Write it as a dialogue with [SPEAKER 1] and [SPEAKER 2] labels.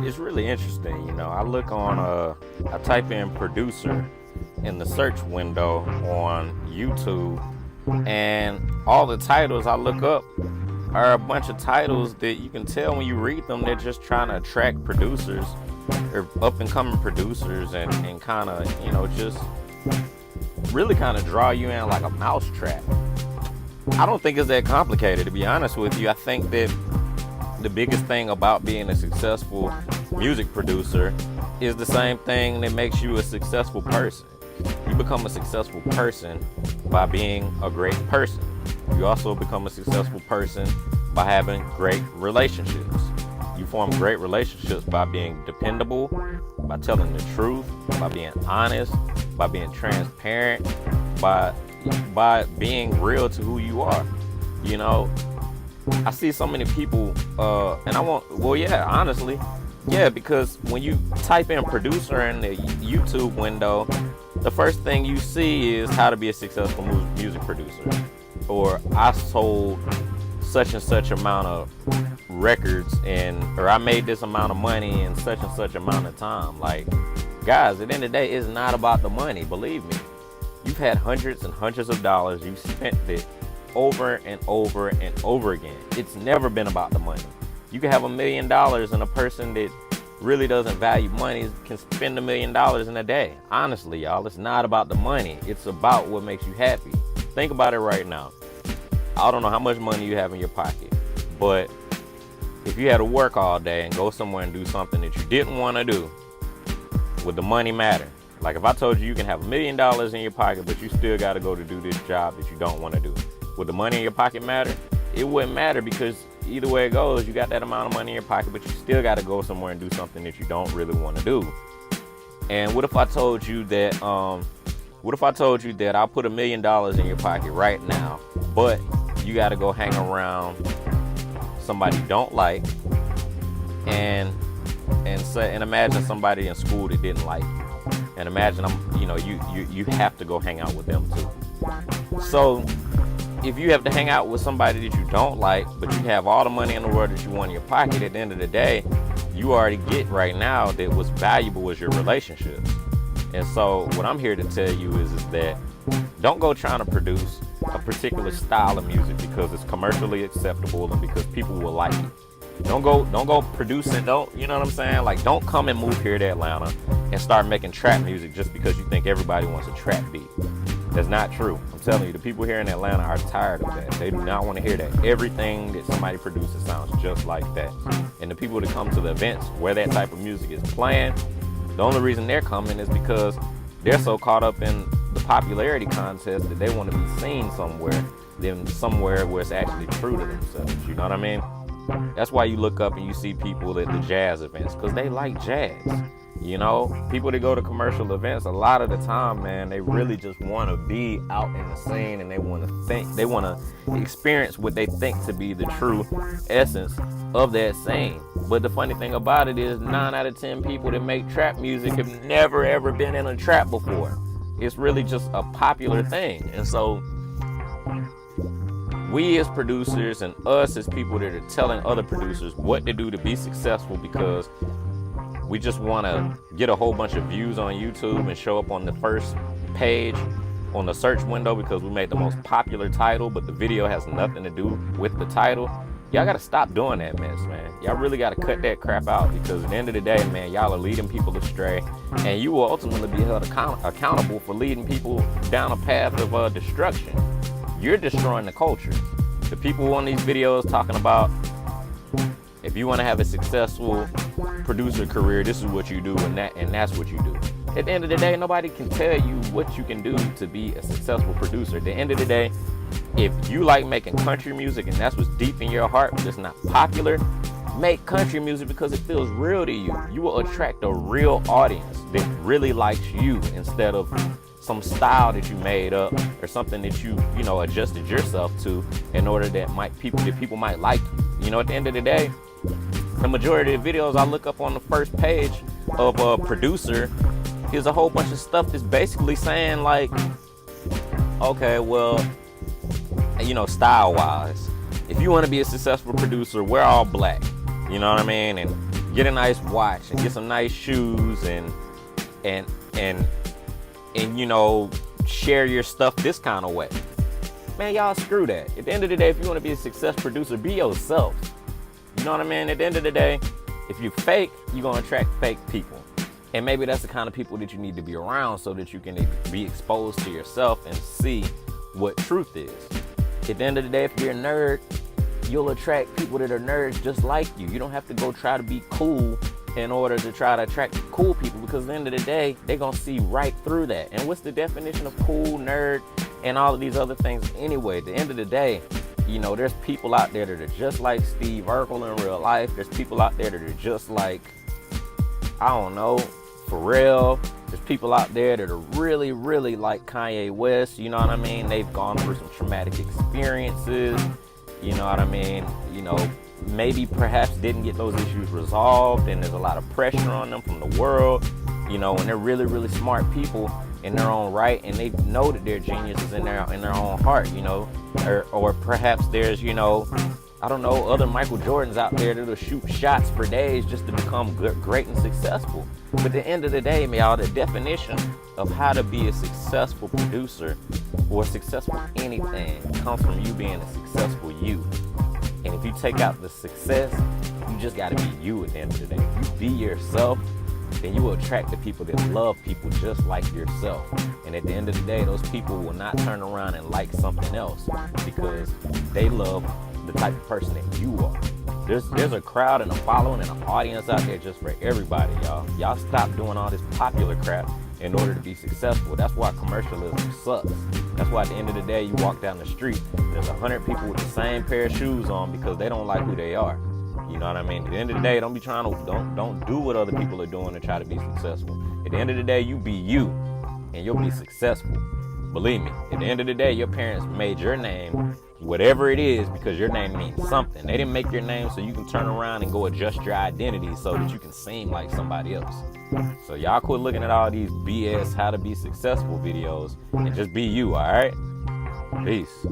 [SPEAKER 1] it's really interesting. I look on I type in producer in the search window on YouTube, and all the titles I look up are a bunch of titles that you can tell when you read them they're just trying to attract producers or up and coming producers, and kind of just really kind of draw you in like a mousetrap. I don't think it's that complicated, to be honest with you. I think that the biggest thing about being a successful music producer is the same thing that makes you a successful person. You become a successful person by being a great person. You also become a successful person by having great relationships. You form great relationships by being dependable, by telling the truth, by being honest, by being transparent, by being real to who you are. I see so many people, and honestly, because when you type in producer in the YouTube window, the first thing you see is how to be a successful music producer, or I sold such and such amount of records, or I made this amount of money in such and such amount of time. Like, guys, at the end of the day, it's not about the money. Believe me, you've had hundreds and hundreds of dollars. You've spent it over and over and over again. It's never been about the money. You can have $1 million, and a person that really doesn't value money can spend $1 million in a day. Honestly, y'all, it's not about the money. It's about what makes you happy. Think about it right now. I don't know how much money you have in your pocket, but if you had to work all day and go somewhere and do something that you didn't want to do, would the money matter? Like, if I told you can have $1 million in your pocket, but you still got to go to do this job that you don't want to do, would the money in your pocket matter? It wouldn't matter, because either way it goes, you got that amount of money in your pocket, but you still got to go somewhere and do something that you don't really want to do. And what if I told you that I'll put $1 million in your pocket right now, but you got to go hang around somebody you don't like, and imagine somebody in school that didn't like you, and imagine you have to go hang out with them too. So if you have to hang out with somebody that you don't like, but you have all the money in the world that you want in your pocket, at the end of the day, you already get right now that what's valuable is your relationships. And so what I'm here to tell you is that don't go trying to produce a particular style of music because it's commercially acceptable and because people will like it. Don't go producing, you know what I'm saying? Like, don't come and move here to Atlanta and start making trap music just because you think everybody wants a trap beat. That's not true. I'm telling you, the people here in Atlanta are tired of that. They do not want to hear that. Everything that somebody produces sounds just like that. And the people that come to the events where that type of music is playing, the only reason they're coming is because they're so caught up in the popularity contest that they want to be seen somewhere than somewhere where it's actually true to themselves. You know what I mean? That's why you look up and you see people at the jazz events, because they like jazz. People that go to commercial events, a lot of the time, man, they really just want to be out in the scene, and they want to experience what they think to be the true essence of that scene. But the funny thing about it is 9 out of 10 people that make trap music have never ever been in a trap before. It's really just a popular thing. And so we as producers and us as people that are telling other producers what to do to be successful, because we just want to get a whole bunch of views on YouTube and show up on the first page on the search window because we made the most popular title, but the video has nothing to do with the title. Y'all got to stop doing that mess, man. Y'all really got to cut that crap out, because at the end of the day, man, y'all are leading people astray, and you will ultimately be held accountable for leading people down a path of destruction. You're destroying the culture. The people on these videos talking about, if you want to have a successful producer career, this is what you do, and that's what you do. At the end of the day, nobody can tell you what you can do to be a successful producer. At the end of the day, if you like making country music and that's what's deep in your heart, but it's not popular, make country music because it feels real to you. You will attract a real audience that really likes you, instead of some style that you made up or something that you adjusted yourself to in order that people might like you. At the end of the day, the majority of videos I look up on the first page of a producer is a whole bunch of stuff that's basically saying, like, okay, well, style wise, if you want to be a successful producer, wear all black, you know what I mean, and get a nice watch and get some nice shoes and you know, share your stuff this kind of way. Man, y'all screw that. At the end of the day, if you want to be a success producer, be yourself. You know what I mean? At the end of the day, if you fake, you're going to attract fake people. And maybe that's the kind of people that you need to be around so that you can be exposed to yourself and see what truth is. At the end of the day, if you're a nerd, you'll attract people that are nerds just like you. You don't have to go try to be cool in order to try to attract cool people, because at the end of the day, they're going to see right through that. And what's the definition of cool, nerd, and all of these other things anyway? At the end of the day, you know, there's people out there that are just like Steve Urkel in real life. There's people out there that are just like, I don't know, Pharrell. There's people out there that are really, really like Kanye West. You know what I mean? They've gone through some traumatic experiences. You know what I mean? You know, maybe perhaps didn't get those issues resolved, and there's a lot of pressure on them from the world. You know, and they're really, really smart people in their own right, and they know that they're geniuses in their own heart, you know, or perhaps there's, you know, I don't know, other Michael Jordans out there that'll shoot shots for days just to become great and successful. But at the end of the day, y'all, the definition of how to be a successful producer or successful anything comes from you being a successful you. And if you take out the success, you just got to be you at the end of the day. If you be yourself, then you will attract the people that love people just like yourself. And at the end of the day, those people will not turn around and like something else because they love the type of person that you are. There's a crowd and a following and an audience out there just for everybody, y'all. Y'all stop doing all this popular crap in order to be successful. That's why commercialism sucks. That's why at the end of the day, you walk down the street, there's 100 people with the same pair of shoes on because they don't like who they are. You know what I mean? At the end of the day, don't do what other people are doing to try to be successful. At the end of the day, you be you and you'll be successful. Believe me, at the end of the day, your parents made your name whatever it is because your name means something. They didn't make your name so you can turn around and go adjust your identity so that you can seem like somebody else. So y'all quit looking at all these BS how to be successful videos and just be you, all right? Peace.